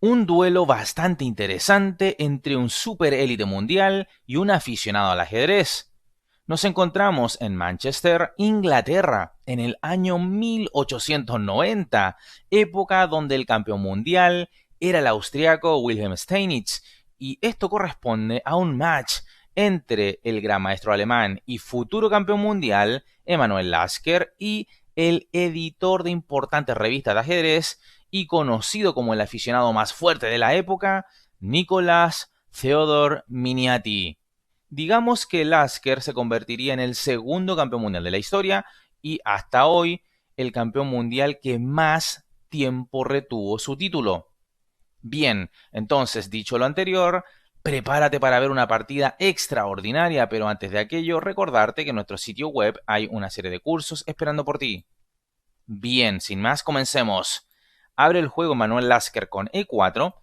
Un duelo bastante interesante entre un super élite mundial y un aficionado al ajedrez. Nos encontramos en Manchester, Inglaterra, en el año 1890, época donde el campeón mundial era el austriaco Wilhelm Steinitz, y esto corresponde a un match entre el gran maestro alemán y futuro campeón mundial, Emanuel Lasker, y el editor de importantes revistas de ajedrez y conocido como el aficionado más fuerte de la época, Nicolás Theodor Miniati. Digamos que Lasker se convertiría en el segundo campeón mundial de la historia y hasta hoy el campeón mundial que más tiempo retuvo su título. Bien, entonces dicho lo anterior, prepárate para ver una partida extraordinaria, pero antes de aquello recordarte que en nuestro sitio web hay una serie de cursos esperando por ti. Bien, sin más, comencemos. Abre el juego Manuel Lasker con E4,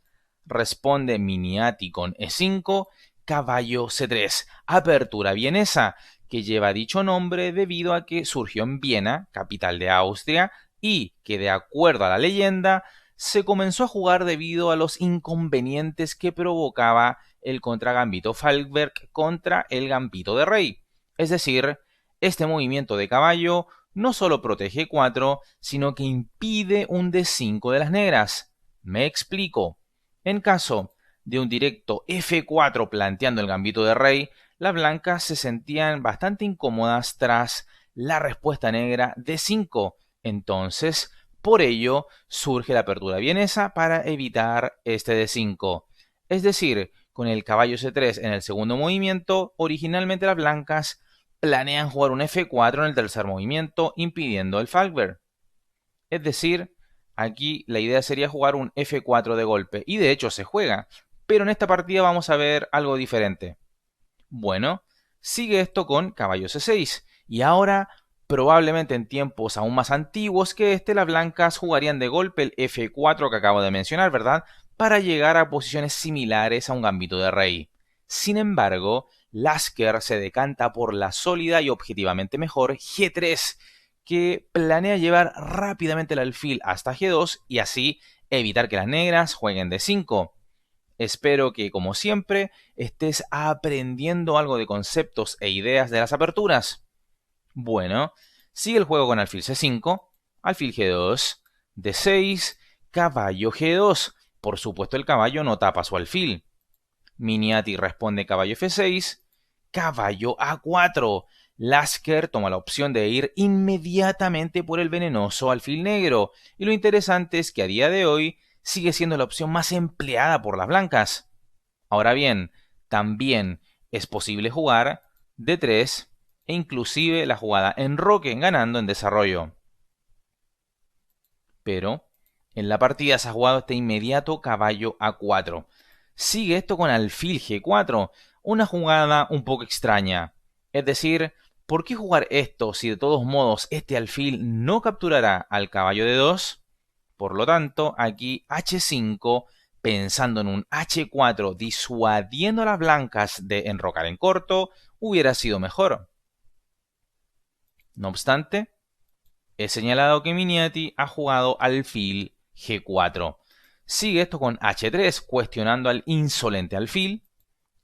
responde Miniati con E5, caballo C3, apertura vienesa, que lleva dicho nombre debido a que surgió en Viena, capital de Austria, y que de acuerdo a la leyenda, se comenzó a jugar debido a los inconvenientes que provocaba el contragambito Falkberg contra el gambito de rey. Es decir, este movimiento de caballo no solo protege 4, sino que impide un D5 de las negras. Me explico. En caso de un directo F4 planteando el gambito de rey, las blancas se sentían bastante incómodas tras la respuesta negra D5. Entonces, por ello, surge la apertura vienesa para evitar este D5. Es decir, con el caballo C3 en el segundo movimiento, originalmente las blancas planean jugar un F4 en el tercer movimiento, impidiendo el Falkberg. Es decir, aquí la idea sería jugar un F4 de golpe, y de hecho se juega, pero en esta partida vamos a ver algo diferente. Bueno, sigue esto con caballo C6, y ahora, probablemente en tiempos aún más antiguos que este, las blancas jugarían de golpe el F4 que acabo de mencionar, ¿verdad? Para llegar a posiciones similares a un gambito de rey. Sin embargo, Lasker se decanta por la sólida y objetivamente mejor G3, que planea llevar rápidamente el alfil hasta G2 y así evitar que las negras jueguen de 5. Espero que, como siempre, estés aprendiendo algo de conceptos e ideas de las aperturas. Bueno, sigue el juego con alfil C5, alfil G2, D6, caballo G2. Por supuesto, el caballo no tapa su alfil. Miniati responde caballo F6, caballo A4. Lasker toma la opción de ir inmediatamente por el venenoso alfil negro, y lo interesante es que a día de hoy sigue siendo la opción más empleada por las blancas. Ahora bien, también es posible jugar D3 e inclusive la jugada enroque ganando en desarrollo. Pero en la partida se ha jugado este inmediato caballo A4. Sigue esto con alfil G4, una jugada un poco extraña. Es decir, ¿por qué jugar esto si de todos modos este alfil no capturará al caballo de 2? Por lo tanto, aquí H5, pensando en un H4 disuadiendo a las blancas de enrocar en corto, hubiera sido mejor. No obstante, he señalado que Miniati ha jugado alfil G4. Sigue esto con H3, cuestionando al insolente alfil.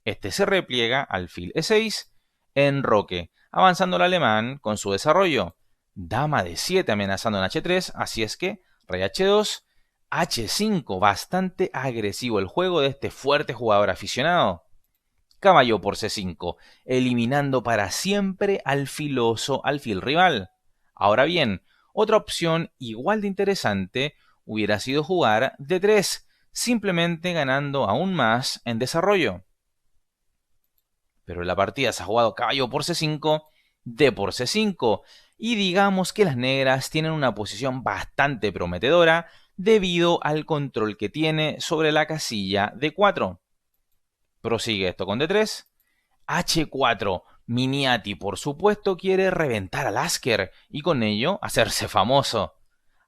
Este se repliega, alfil E6, enroque, avanzando el alemán con su desarrollo. Dama de 7 amenazando en H3, así es que rey H2, H5, bastante agresivo el juego de este fuerte jugador aficionado. Caballo por C5, eliminando para siempre al filoso alfil rival. Ahora bien, otra opción igual de interesante hubiera sido jugar D3, simplemente ganando aún más en desarrollo. Pero en la partida se ha jugado caballo por C5, D por C5, y digamos que las negras tienen una posición bastante prometedora debido al control que tiene sobre la casilla D4. Prosigue esto con D3, H4, Miniati por supuesto quiere reventar a Lasker y con ello hacerse famoso.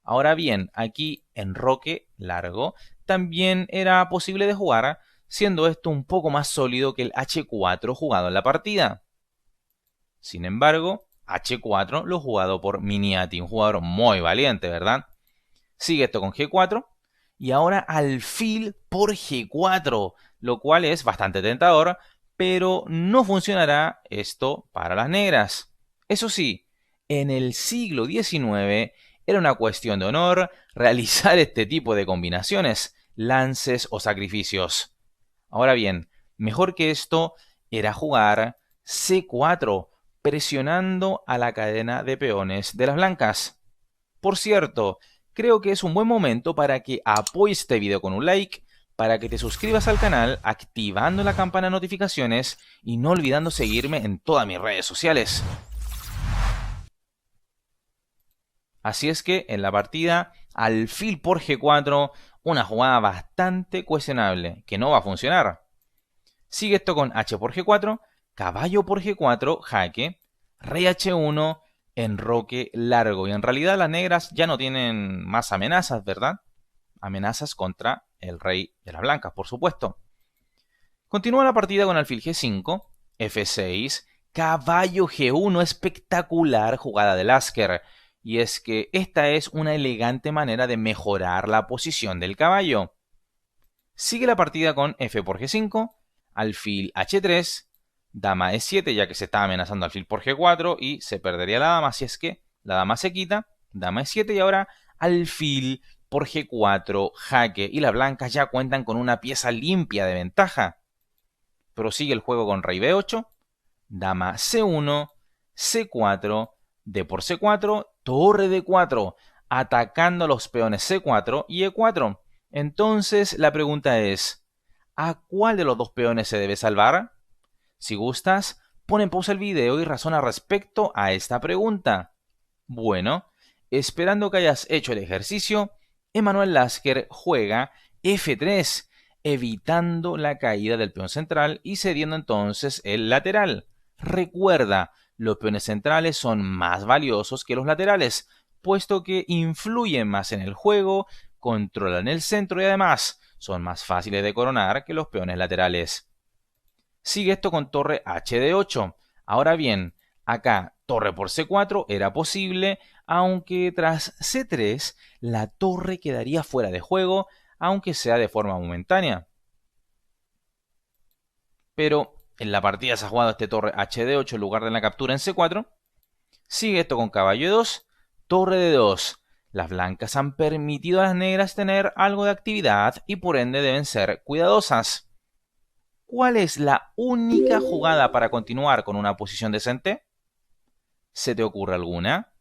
Ahora bien, aquí enroque largo también era posible de jugar, siendo esto un poco más sólido que el H4 jugado en la partida. Sin embargo, H4 lo jugado por Miniati, un jugador muy valiente, ¿verdad? Sigue esto con G4 y ahora alfil por G4, lo cual es bastante tentador, pero no funcionará esto para las negras. Eso sí, en el siglo XIX era una cuestión de honor realizar este tipo de combinaciones, lances o sacrificios. Ahora bien, mejor que esto era jugar C4, presionando a la cadena de peones de las blancas. Por cierto, creo que es un buen momento para que apoyes este video con un like, para que te suscribas al canal activando la campana de notificaciones y no olvidando seguirme en todas mis redes sociales. Así es que en la partida, alfil por G4, una jugada bastante cuestionable, que no va a funcionar. Sigue esto con H por G4, caballo por G4, jaque, rey H1, enroque largo. Y en realidad las negras ya no tienen más amenazas, ¿verdad? Amenazas contra el rey de las blancas, por supuesto. Continúa la partida con alfil G5, F6, caballo G1, espectacular jugada de Lasker. Y es que esta es una elegante manera de mejorar la posición del caballo. Sigue la partida con F por G5, alfil H3, dama E7, ya que se está amenazando alfil por G4 y se perdería la dama, si es que la dama se quita, dama E7 y ahora alfil por G4, jaque, y las blancas ya cuentan con una pieza limpia de ventaja. Prosigue el juego con rey B8, dama C1, C4, D por C4, torre D4, atacando a los peones C4 y E4. Entonces la pregunta es, ¿a cuál de los dos peones se debe salvar? Si gustas, pon en pausa el video y razona respecto a esta pregunta. Bueno, esperando que hayas hecho el ejercicio, Emanuel Lasker juega F3, evitando la caída del peón central y cediendo entonces el lateral. Recuerda, los peones centrales son más valiosos que los laterales, puesto que influyen más en el juego, controlan el centro y además son más fáciles de coronar que los peones laterales. Sigue esto con torre HD8. Ahora bien, acá torre por C4 era posible, aunque tras C3 la torre quedaría fuera de juego, aunque sea de forma momentánea. Pero en la partida se ha jugado este torre HD8 en lugar de la captura en C4. Sigue esto con caballo E2, torre D2. Las blancas han permitido a las negras tener algo de actividad y por ende deben ser cuidadosas. ¿Cuál es la única jugada para continuar con una posición decente? ¿Se te ocurre alguna?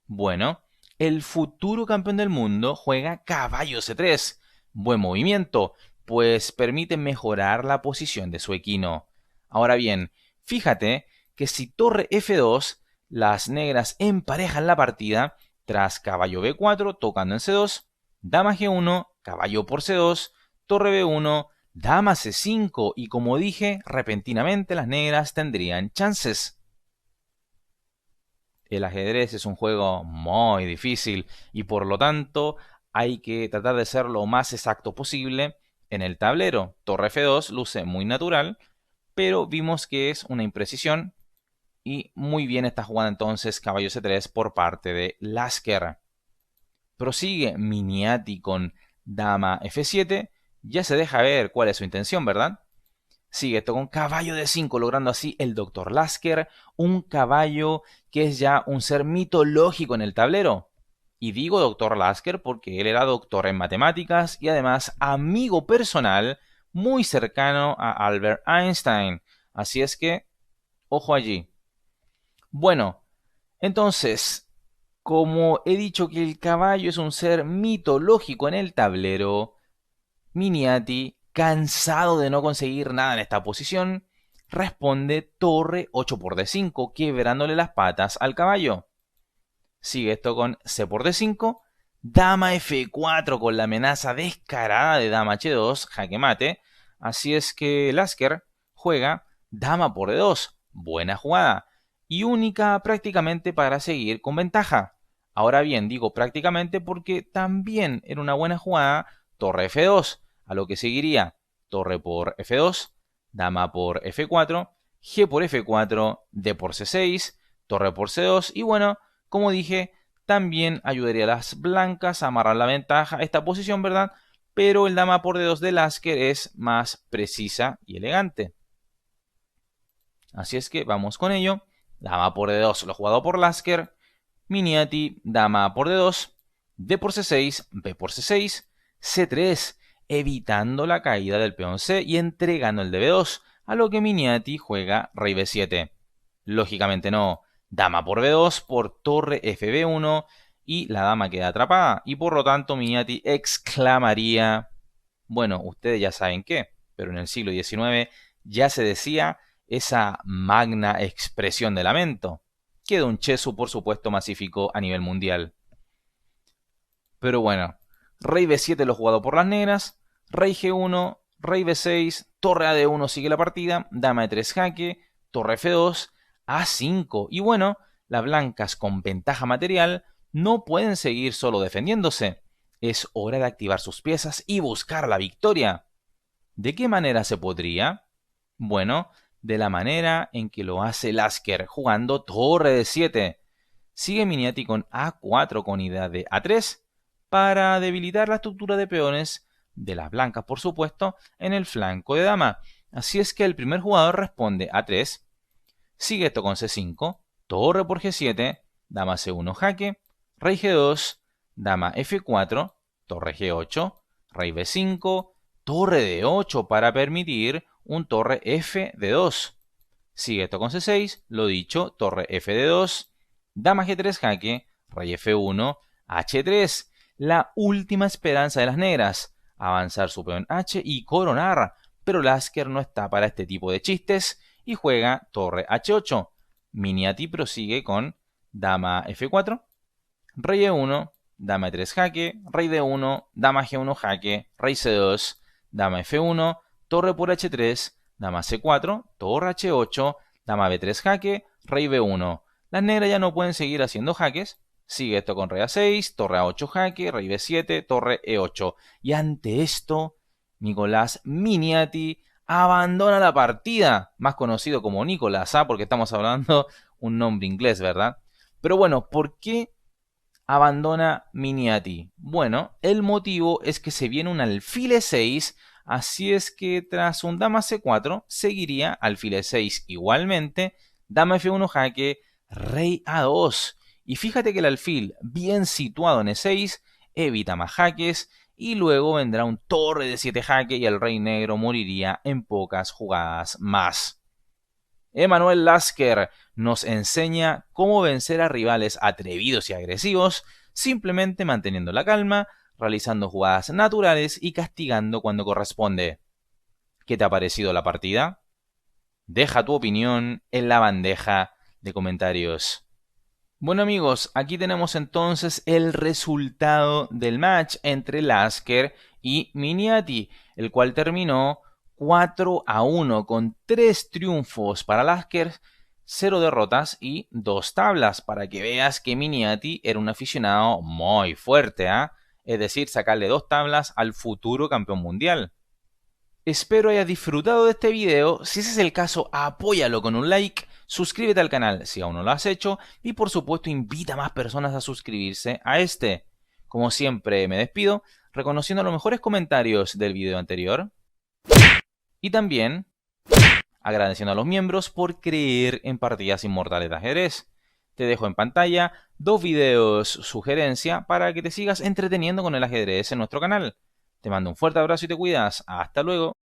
Bueno, el futuro campeón del mundo juega caballo C3. Buen movimiento, pues permite mejorar la posición de su equino. Ahora bien, fíjate que si torre F2, las negras emparejan la partida tras caballo B4 tocando en C2, dama G1, caballo por C2, torre B1, dama C5 y como dije, repentinamente las negras tendrían chances. El ajedrez es un juego muy difícil y por lo tanto hay que tratar de ser lo más exacto posible en el tablero. Torre F2 luce muy natural, pero vimos que es una imprecisión y muy bien está jugada entonces caballo C3 por parte de Lasker. Prosigue Miniati con dama F7, ya se deja ver cuál es su intención, ¿verdad? Sigue esto con caballo de 5, logrando así el Dr. Lasker, un caballo que es ya un ser mitológico en el tablero. Y digo Dr. Lasker porque él era doctor en matemáticas y además amigo personal muy cercano a Albert Einstein. Así es que, ojo allí. Bueno, entonces, como he dicho que el caballo es un ser mitológico en el tablero, Miniati, cansado de no conseguir nada en esta posición, responde torre 8 por D5, quebrándole las patas al caballo. Sigue esto con C por D5, dama F4 con la amenaza descarada de dama H2, jaque mate. Así es que Lasker juega dama por D2, buena jugada, y única prácticamente para seguir con ventaja. Ahora bien, digo prácticamente porque también era una buena jugada torre F2, a lo que seguiría torre por F2, dama por F4, G por F4, D por C6, torre por C2 y bueno, como dije, también ayudaría a las blancas a amarrar la ventaja a esta posición, ¿verdad? Pero el dama por D2 de Lasker es más precisa y elegante. Así es que vamos con ello. Dama por D2, lo jugado por Lasker. Miniati, dama por D2, D por C6, B por C6, C3, evitando la caída del peón C y entregando el de B2, a lo que Miniati juega rey B7. Lógicamente no, dama por B2 por torre FB1 y la dama queda atrapada y por lo tanto Miniati exclamaría, bueno, ustedes ya saben qué, pero en el siglo XIX ya se decía esa magna expresión de lamento, que Don Chesu por supuesto masificó a nivel mundial. Pero bueno, rey B7 lo jugado por las negras, rey G1, rey B6, torre a D1 sigue la partida, dama E3 jaque, torre F2, A5. Y bueno, las blancas con ventaja material no pueden seguir solo defendiéndose. Es hora de activar sus piezas y buscar la victoria. ¿De qué manera se podría? Bueno, de la manera en que lo hace Lasker, jugando torre de 7. Sigue Miniati con A4 con idea de A3 para debilitar la estructura de peones de las blancas, por supuesto, en el flanco de dama. Así es que el primer jugador responde A3, sigue esto con C5, torre por G7, dama C1 jaque, rey G2, dama F4, torre G8, rey B5, torre D8 para permitir un torre F de 2. Sigue esto con C6, lo dicho, torre F de 2, dama G3 jaque, rey F1, H3. La última esperanza de las negras, avanzar su peón H y coronar, pero Lasker no está para este tipo de chistes y juega torre H8. Miniati prosigue con dama F4, rey E1, dama E3 jaque, rey D1, dama G1 jaque, rey C2, dama F1, torre por H3, dama C4, torre H8, dama B3 jaque, rey B1. Las negras ya no pueden seguir haciendo jaques. Sigue esto con rey A6, torre A8 jaque, rey B7, torre E8. Y ante esto, Nicolás Miniati abandona la partida, más conocido como Nicolás, porque estamos hablando un nombre inglés, ¿verdad? Pero bueno, ¿por qué abandona Miniati? Bueno, el motivo es que se viene un alfil E6, así es que tras un dama C4 seguiría alfil E6 igualmente, dama F1 jaque, rey A2. Y fíjate que el alfil bien situado en E6 evita más jaques y luego vendrá un torre de 7 jaque y el rey negro moriría en pocas jugadas más. Emanuel Lasker nos enseña cómo vencer a rivales atrevidos y agresivos simplemente manteniendo la calma, realizando jugadas naturales y castigando cuando corresponde. ¿Qué te ha parecido la partida? Deja tu opinión en la bandeja de comentarios. Bueno amigos, aquí tenemos entonces el resultado del match entre Lasker y Miniati, el cual terminó 4-1 con 3 triunfos para Lasker, 0 derrotas y 2 tablas, para que veas que Miniati era un aficionado muy fuerte, ¿eh? Es decir, sacarle 2 tablas al futuro campeón mundial. Espero hayas disfrutado de este video. Si ese es el caso, apóyalo con un like, suscríbete al canal si aún no lo has hecho y por supuesto invita a más personas a suscribirse a este. Como siempre me despido reconociendo los mejores comentarios del video anterior y también agradeciendo a los miembros por creer en partidas inmortales de ajedrez. Te dejo en pantalla 2 videos sugerencia para que te sigas entreteniendo con el ajedrez en nuestro canal. Te mando un fuerte abrazo y te cuidas. Hasta luego.